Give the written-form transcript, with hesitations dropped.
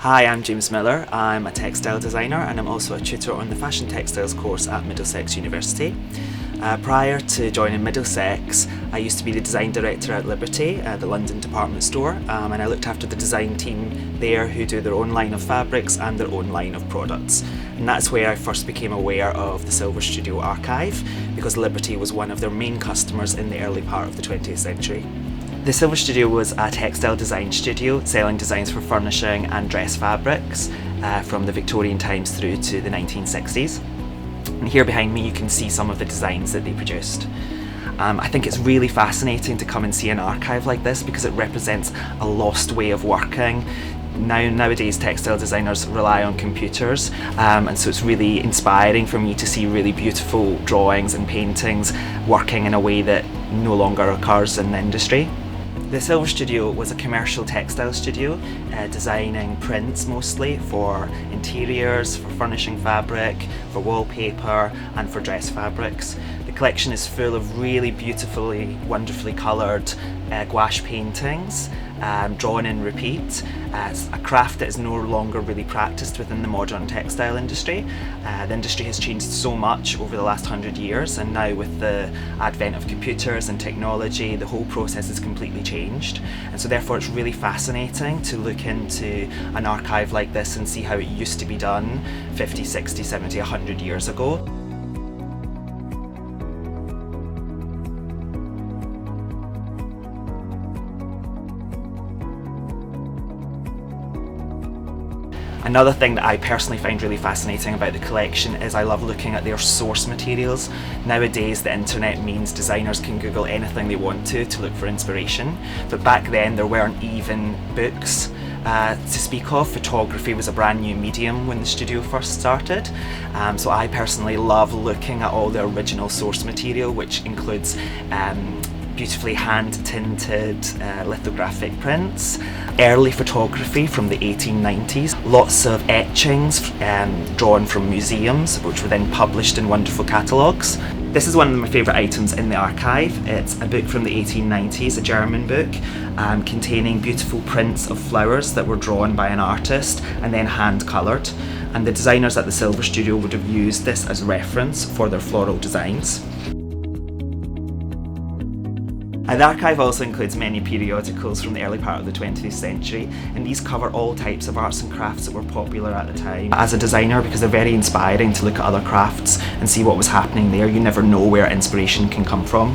Hi, I'm James Millar. I'm a textile designer and I'm also a tutor on the Fashion Textiles course at Middlesex University. Prior to joining Middlesex, I used to be the design director at Liberty, the London department store, and I looked after the design team there who do their own line of fabrics and their own line of products. And that's where I first became aware of the Silver Studio archive, because Liberty was one of their main customers in the early part of the 20th century. The Silver Studio was a textile design studio selling designs for furnishing and dress fabrics from the Victorian times through to the 1960s. And here behind me you can see some of the designs that they produced. I think it's really fascinating to come and see an archive like this because it represents a lost way of working. Nowadays textile designers rely on computers, and so it's really inspiring for me to see really beautiful drawings and paintings working in a way that no longer occurs in the industry. The Silver Studio was a commercial textile studio, designing prints mostly for interiors, for furnishing fabric, for wallpaper and for dress fabrics. The collection is full of really beautifully, wonderfully coloured gouache paintings, drawn in repeat. It's a craft that is no longer really practiced within the modern textile industry. The industry has changed so much over the last 100 years, and now with the advent of computers and technology, the whole process is completely changed. And so therefore it's really fascinating to look into an archive like this and see how it used to be done 50, 60, 70, 100 years ago. Another thing that I personally find really fascinating about the collection is I love looking at their source materials. Nowadays the internet means designers can Google anything they want to look for inspiration, but back then there weren't even books to speak of. Photography was a brand new medium when the studio first started, so I personally love looking at all the original source material, which includes beautifully hand-tinted lithographic prints, early photography from the 1890s, lots of etchings drawn from museums which were then published in wonderful catalogues. This is one of my favourite items in the archive. It's a book from the 1890s, a German book, containing beautiful prints of flowers that were drawn by an artist and then hand-coloured. And the designers at the Silver Studio would have used this as reference for their floral designs. The archive also includes many periodicals from the early part of the 20th century, and these cover all types of arts and crafts that were popular at the time. As a designer, because they're very inspiring to look at other crafts and see what was happening there, you never know where inspiration can come from.